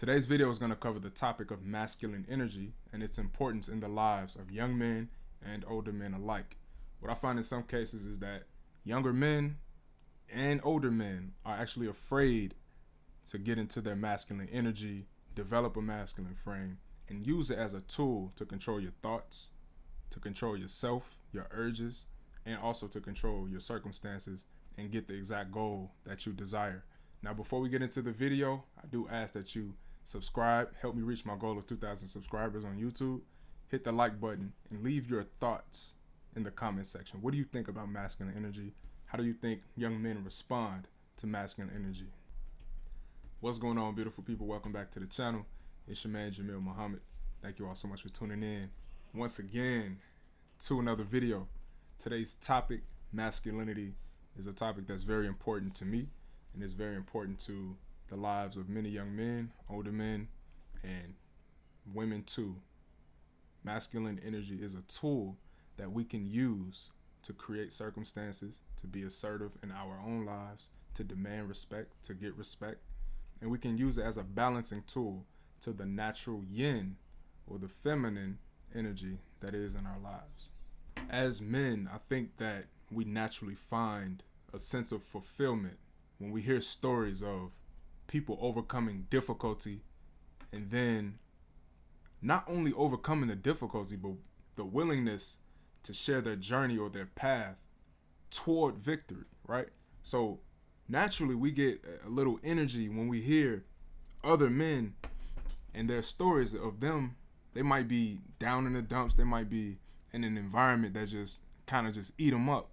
Today's video is going to cover the topic of masculine energy and its importance in the lives of young men and older men alike. What I find in some cases is that younger men and older men are actually afraid to get into their masculine energy, develop a masculine frame, and use it as a tool to control your thoughts, to control yourself, your urges, and also to control your circumstances and get the exact goal that you desire. Now, before we get into the video, I do ask that you subscribe, help me reach my goal of 2,000 subscribers on YouTube, hit the like button, and leave your thoughts in the comment section. What do you think about masculine energy? How do you think young men respond to masculine energy? What's going on, beautiful people? Welcome back to the channel. It's your man, Jamil Muhammad. Thank you all so much for tuning in once again to another video. Today's topic, masculinity, is a topic that's very important to me, and it's very important to the lives of many young men, older men, and women too. Masculine energy is a tool that we can use to create circumstances, to be assertive in our own lives, to demand respect, to get respect, and we can use it as a balancing tool to the natural yin or the feminine energy that is in our lives. As men, I think that we naturally find a sense of fulfillment when we hear stories of people overcoming difficulty, and then not only overcoming the difficulty, but the willingness to share their journey or their path toward victory, right? So naturally we get a little energy when we hear other men and their stories of them. They might be down in the dumps, they might be in an environment that just kind of just eat them up,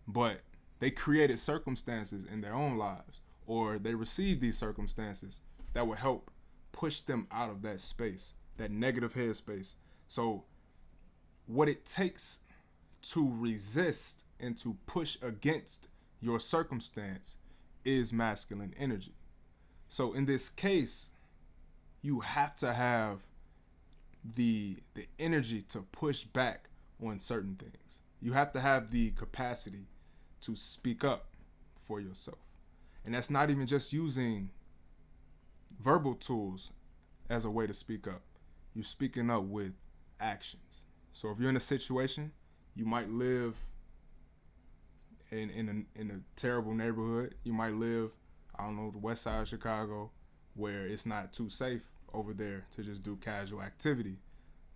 but they created circumstances in their own lives, or they received these circumstances that will help push them out of that space, that negative headspace. So what it takes to resist and to push against your circumstance is masculine energy. So in this case, you have to have the energy to push back on certain things. You have to have the capacity to speak up for yourself. And that's not even just using verbal tools as a way to speak up. You're speaking up with actions. So if you're in a situation, you might live in a terrible neighborhood. You might live, I don't know, the west side of Chicago, where it's not too safe over there to just do casual activity.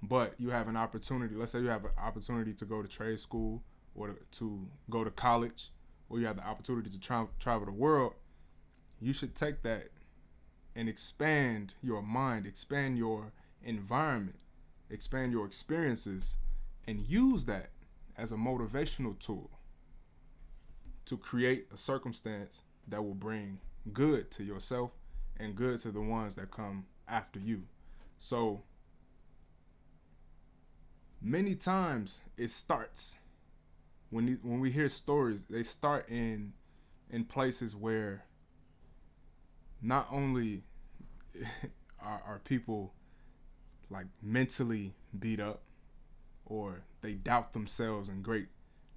But you have an opportunity. Let's say you have an opportunity to go to trade school or to go to college, or you have the opportunity to travel the world. You should take that and expand your mind, expand your environment, expand your experiences, and use that as a motivational tool to create a circumstance that will bring good to yourself and good to the ones that come after you. So many times it starts when we hear stories, they start in places where not only are people like mentally beat up, or they doubt themselves in great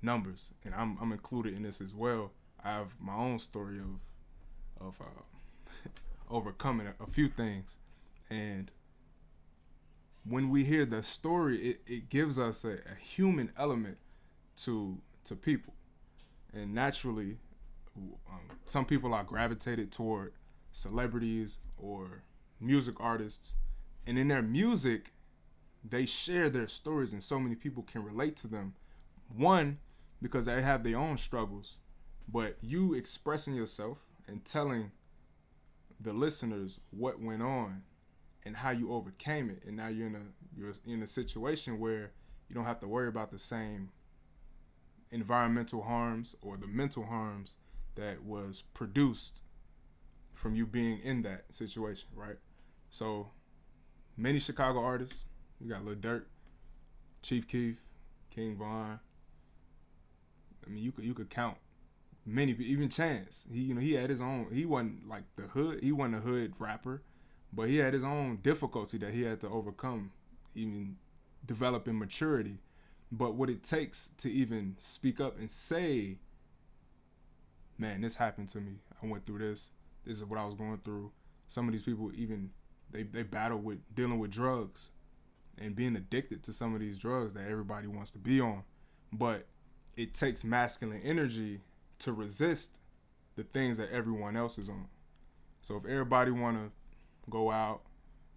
numbers, and I'm included in this as well. I have my own story of overcoming a few things, and when we hear the story, it gives us a human element to people, and naturally, some people are gravitated toward celebrities or music artists, and in their music, they share their stories, and so many people can relate to them. One, because they have their own struggles, but you expressing yourself and telling the listeners what went on and how you overcame it, and now you're in a situation where you don't have to worry about the same environmental harms or the mental harms that was produced from you being in that situation, right? So many Chicago artists, you got Lil Durk, Chief Keef, King Von. I mean, you could count many, even Chance. He had his own. He wasn't like the hood. He wasn't a hood rapper, but he had his own difficulty that he had to overcome, even developing maturity. But what it takes to even speak up and say, man, this happened to me. I went through this. This is what I was going through. Some of these people even they battle with dealing with drugs and being addicted to some of these drugs that everybody wants to be on. But it takes masculine energy to resist the things that everyone else is on. So if everybody want to go out,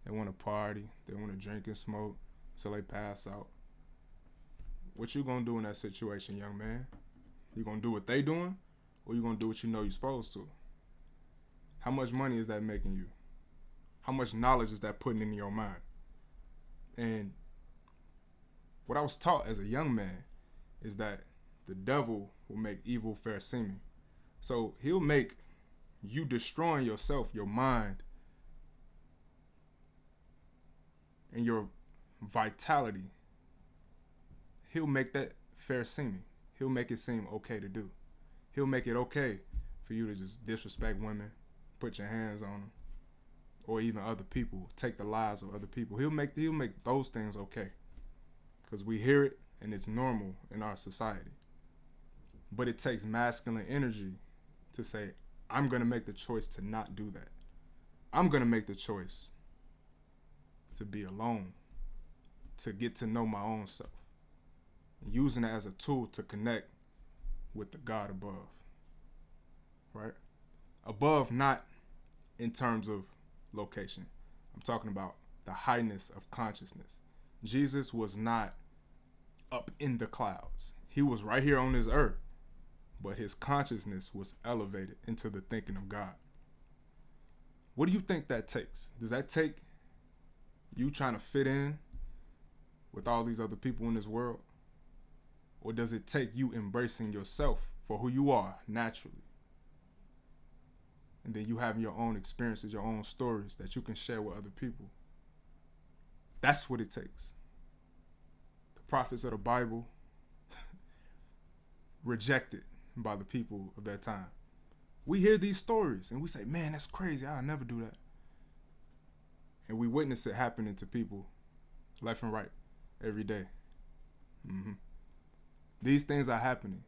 they want to party, they want to drink and smoke till they pass out, what you gonna do in that situation, young man? You gonna do what they doing, or you gonna do what you know you're supposed to? How much money is that making you? How much knowledge is that putting in your mind? And what I was taught as a young man is that the devil will make evil fair seeming. So he'll make you destroying yourself, your mind, and your vitality. He'll make that fair seeming. He'll make it seem okay to do. He'll make it okay for you to just disrespect women, put your hands on them, or even other people, take the lives of other people. He'll make those things okay, because we hear it and it's normal in our society. But it takes masculine energy to say, I'm going to make the choice to not do that. I'm going to make the choice to be alone, to get to know my own self, and using it as a tool to connect with the God above, right? Above, not in terms of location. I'm talking about the highness of consciousness. Jesus was not up in the clouds. He was right here on this earth, but his consciousness was elevated into the thinking of God. What do you think that takes? Does that take you trying to fit in with all these other people in this world? Or does it take you embracing yourself for who you are naturally? And then you having your own experiences, your own stories that you can share with other people. That's what it takes. The prophets of the Bible rejected by the people of that time. We hear these stories and we say, man, that's crazy. I'll never do that. And we witness it happening to people left and right every day. These things are happening.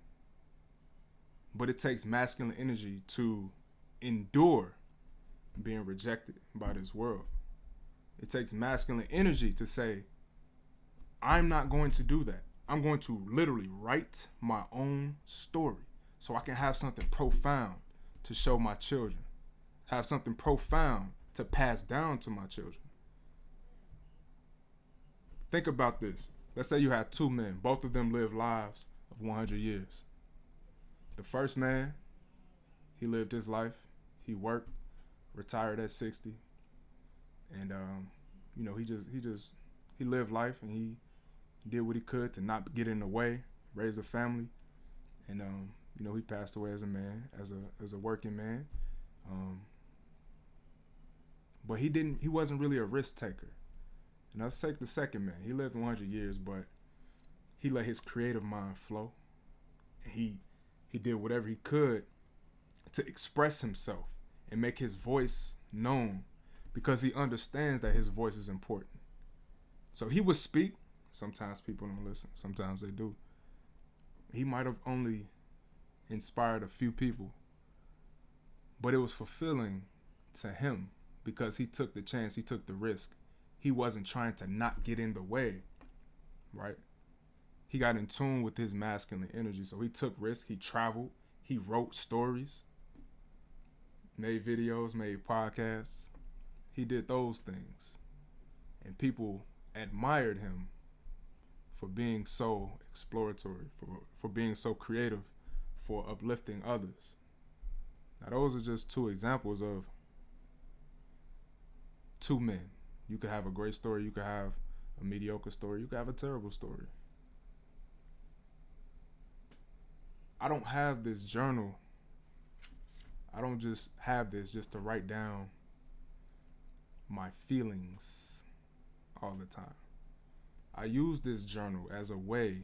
But it takes masculine energy to endure being rejected by this world. It takes masculine energy to say, I'm not going to do that. I'm going to literally write my own story so I can have something profound to show my children, have something profound to pass down to my children. Think about this. Let's say you have two men. Both of them live lives of 100 years. The first man, he lived his life. He worked, retired at 60. And, he lived life, and he did what he could to not get in the way, raise a family. And, he passed away as a man, as a working man. But he wasn't really a risk taker. And let's take the second man. He lived 100 years, but he let his creative mind flow. And he did whatever he could to express himself and make his voice known, because he understands that his voice is important. So he would speak. Sometimes people don't listen. Sometimes they do. He might have only inspired a few people, but it was fulfilling to him because he took the chance, he took the risk. He wasn't trying to not get in the way, right? He got in tune with his masculine energy, so he took risks. He traveled. He wrote stories, made videos, made podcasts. He did those things, and people admired him for being so exploratory, for being so creative, for uplifting others. Now, those are just two examples of two men. You could have a great story, you could have a mediocre story, you could have a terrible story. I don't have this journal. I don't just have this just to write down my feelings all the time. I use this journal as a way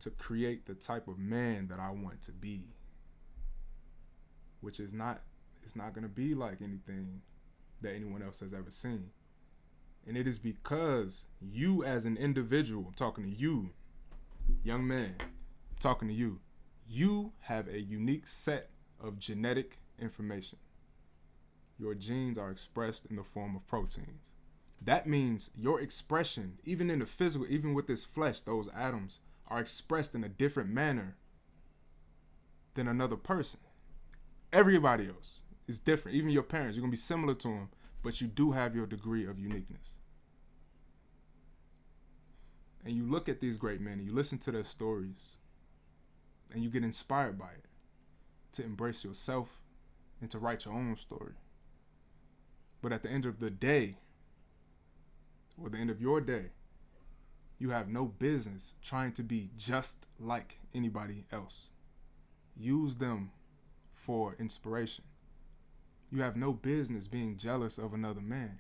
to create the type of man that I want to be, which is not, it's not going to be like anything that anyone else has ever seen. And it is because you as an individual, I'm talking to you, young man, I'm talking to you, you have a unique set of genetic information. your genes are expressed in the form of proteins. That means your expression, even in the physical, even with this flesh, those atoms are expressed in a different manner than another person. Everybody else is different. Even your parents, you're going to be similar to them, but you do have your degree of uniqueness. And you look at these great men and you listen to their stories and you get inspired by it to embrace yourself and to write your own story. But at the end of the day, or the end of your day, you have no business trying to be just like anybody else. Use them for inspiration. You have no business being jealous of another man.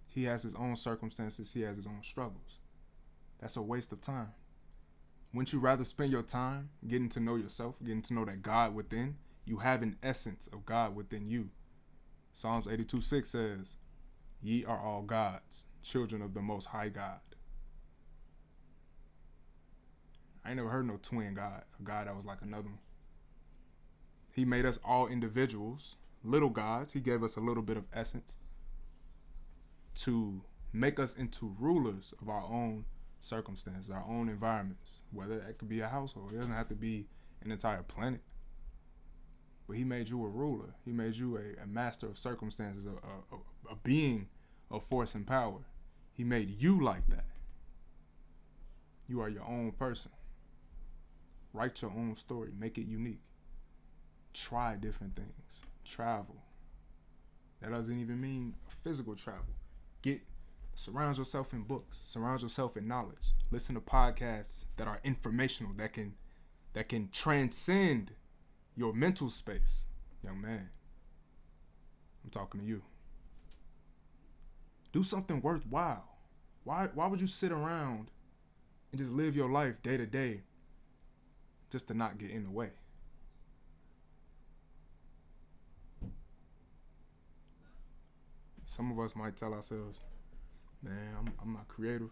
He has his own circumstances. He has his own struggles. That's a waste of time. Wouldn't you rather spend your time getting to know yourself, getting to know that God within? You have an essence of God within you. Psalms 82:6 says, "Ye are all gods, children of the Most High God." I ain't never heard no twin God, a God that was like another one. He made us all individuals, little gods. He gave us a little bit of essence to make us into rulers of our own circumstances, our own environments, whether that could be a household. It doesn't have to be an entire planet. But he made you a ruler. He made you a master of circumstances, a being of force and power. He made you like that. You are your own person. Write your own story. Make it unique. Try different things. Travel. That doesn't even mean physical travel. Surround yourself in books. Surround yourself in knowledge. Listen to podcasts that are informational, that can transcend your mental space. Young man, I'm talking to you. Do something worthwhile. Why would you sit around and just live your life day to day just to not get in the way? Some of us might tell ourselves, man, I'm not creative.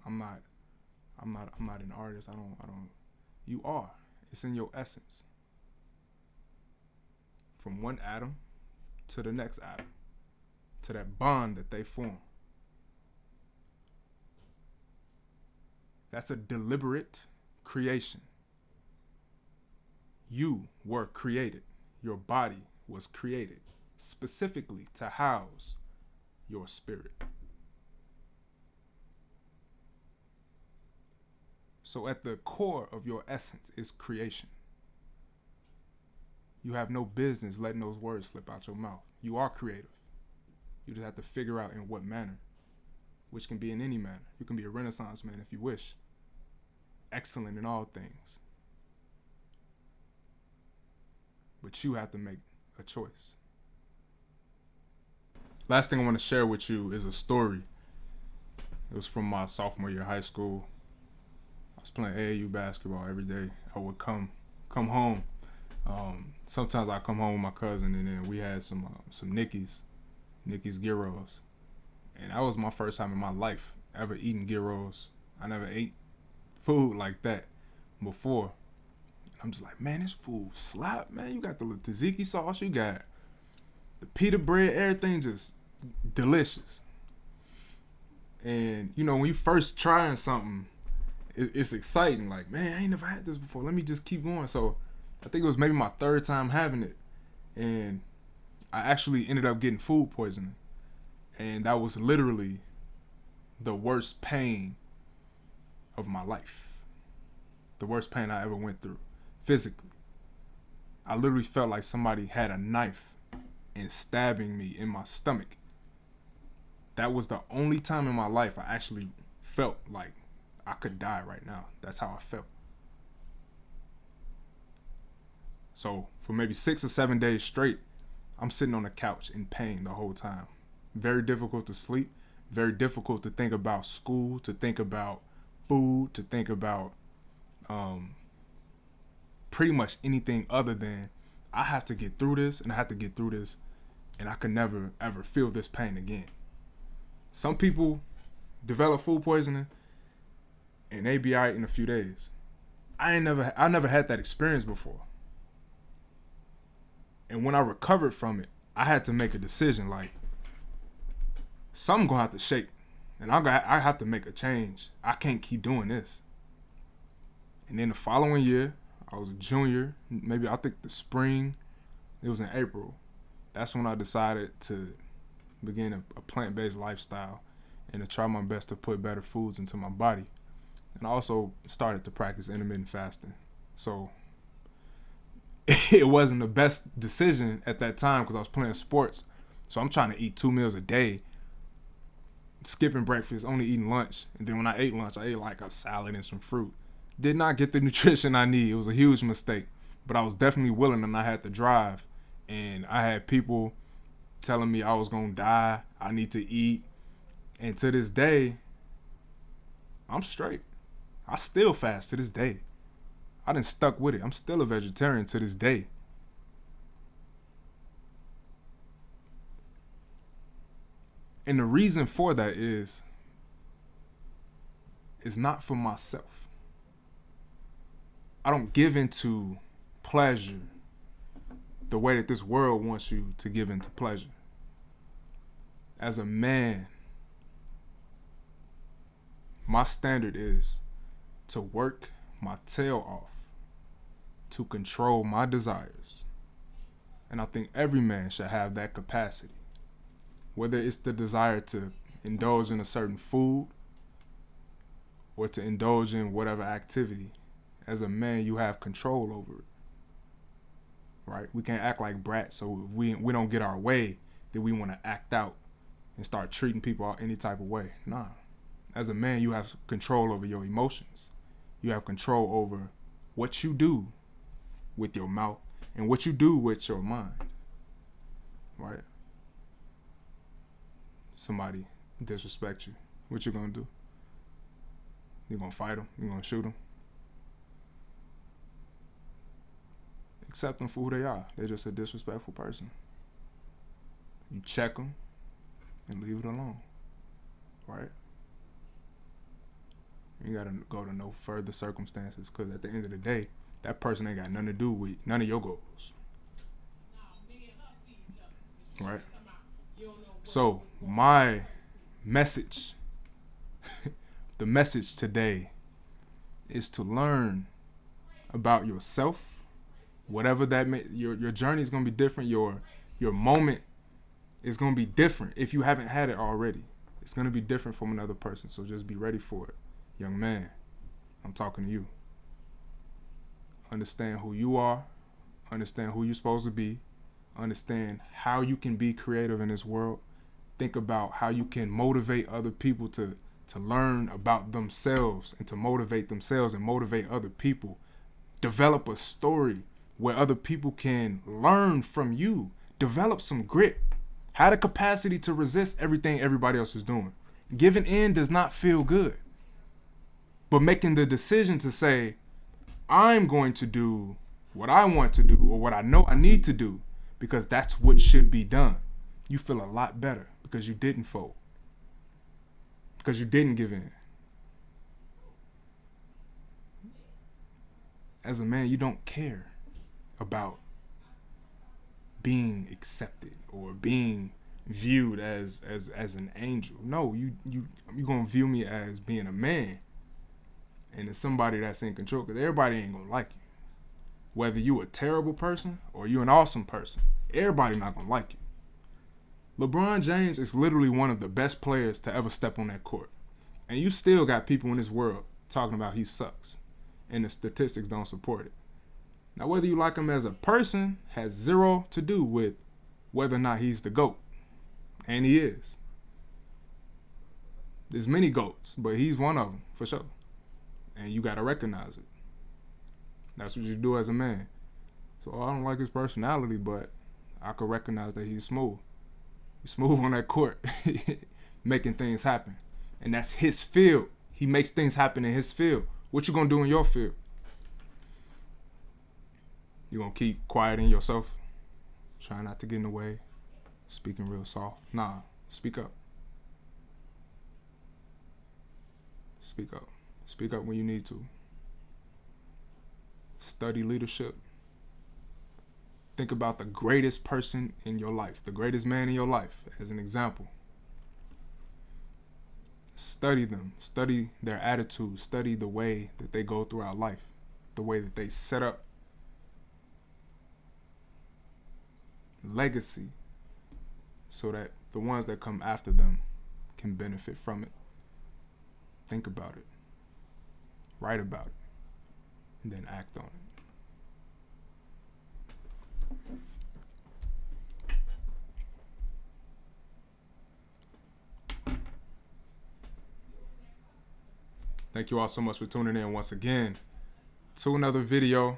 I'm not an artist. I don't. You are. It's in your essence. From one atom to the next atom, to that bond that they form. That's a deliberate creation. You were created. Your body was created specifically to house your spirit. So at the core of your essence is creation. You have no business letting those words slip out your mouth. You are creative. You just have to figure out in what manner, which can be in any manner. You can be a Renaissance man if you wish. Excellent in all things. But you have to make a choice. Last thing I want to share with you is a story. It was from my sophomore year of high school. I was playing AAU basketball every day. I would come home. Sometimes I come home with my cousin, and then we had some Nicky's gyros, and that was my first time in my life ever eating gyros. I never ate food like that before. I'm just like, man, this food slap, man. You got the tzatziki sauce, you got the pita bread, everything just delicious. And you know, when you first trying something, it's exciting. Like, man, I ain't never had this before. Let me just keep going. So I think it was maybe my third time having it, and I actually ended up getting food poisoning, and that was literally the worst pain of my life. The worst pain I ever went through physically. I literally felt like somebody had a knife and stabbing me in my stomach. That was the only time in my life I actually felt like I could die right now. That's how I felt. So for maybe 6 or 7 days straight, I'm sitting on the couch in pain the whole time. Very difficult to sleep. Very difficult to think about school, to think about food, to think about pretty much anything other than I have to get through this, and I have to get through this, and I could never ever feel this pain again. Some people develop food poisoning and they be alright in a few days. I never had that experience before. And when I recovered from it, I had to make a decision. Like, something gonna have to shake, and I have to make a change. I can't keep doing this. And then the following year, I was a junior. Maybe I think the spring. It was in April. That's when I decided to begin a plant-based lifestyle and to try my best to put better foods into my body. And I also started to practice intermittent fasting. So it wasn't the best decision at that time because I was playing sports. So I'm trying to eat 2 meals a day, skipping breakfast, only eating lunch. And then when I ate lunch, I ate like a salad and some fruit. Did not get the nutrition I need. It was a huge mistake. But I was definitely willing, and I had the drive. And I had people telling me I was going to die, I need to eat. And to this day, I'm straight. I still fast to this day. I done stuck with it. I'm still a vegetarian to this day. And the reason for that is it's not for myself. I don't give into pleasure the way that this world wants you to give into pleasure. As a man, my standard is to work my tail off to control my desires. And I think every man should have that capacity. Whether it's the desire to indulge in a certain food or to indulge in whatever activity, as a man, you have control over it. Right? We can't act like brats, so if we don't get our way, then we want to act out and start treating people any type of way. Nah. As a man, you have control over your emotions. You have control over what you do with your mouth and what you do with your mind. Right? Somebody disrespect you. What you gonna do? You gonna fight them? You gonna shoot them? Accept them for who they are. They're just a disrespectful person. You check them and leave it alone. Right? You gotta go to no further circumstances, because at the end of the day, that person ain't got nothing to do with none of your goals. Right? So my message, the message today is to learn about yourself. Whatever that your journey is gonna be different. Your moment is gonna be different if you haven't had it already. It's gonna be different from another person. So just be ready for it. Young man, I'm talking to you. Understand who you are. Understand who you're supposed to be. Understand how you can be creative in this world. Think about how you can motivate other people to learn about themselves and to motivate themselves and motivate other people. Develop a story where other people can learn from you. Develop some grit. Have the capacity to resist everything everybody else is doing. Giving in does not feel good. But making the decision to say, I'm going to do what I want to do or what I know I need to do because that's what should be done. You feel a lot better because you didn't fold. Because you didn't give in. As a man, you don't care about being accepted or being viewed as an angel. No, you're going to view me as being a man. And it's somebody that's in control, because everybody ain't gonna like you. Whether you a terrible person or you an awesome person, everybody not gonna like you. LeBron James is literally one of the best players to ever step on that court. And you still got people in this world talking about he sucks. And the statistics don't support it. Now, whether you like him as a person has zero to do with whether or not he's the GOAT. And he is. There's many GOATs, but he's one of them, for sure. And you got to recognize it. That's what you do as a man. So I don't like his personality, but I could recognize that he's smooth. He's smooth on that court, making things happen. And that's his field. He makes things happen in his field. What you going to do in your field? You going to keep quieting yourself? Try not to get in the way? Speaking real soft? Nah, speak up. Speak up. Speak up when you need to. Study leadership. Think about the greatest person in your life, the greatest man in your life, as an example. Study them, study their attitude, study the way that they go throughout life, the way that they set up legacy so that the ones that come after them can benefit from it. Think about it, write about it, and then act on it. Thank you all so much for tuning in once again to another video.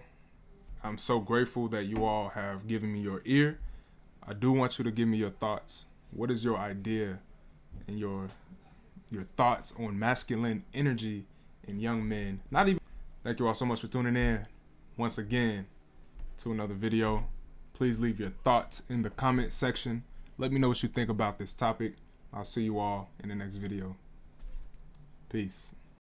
I'm so grateful that you all have given me your ear. I do want you to give me your thoughts. What is your idea and your thoughts on masculine energy in young men? Thank you all so much for tuning in once again to another video. Please leave your thoughts in the comment section. Let me know what you think about this topic. I'll see you all in the next video. Peace.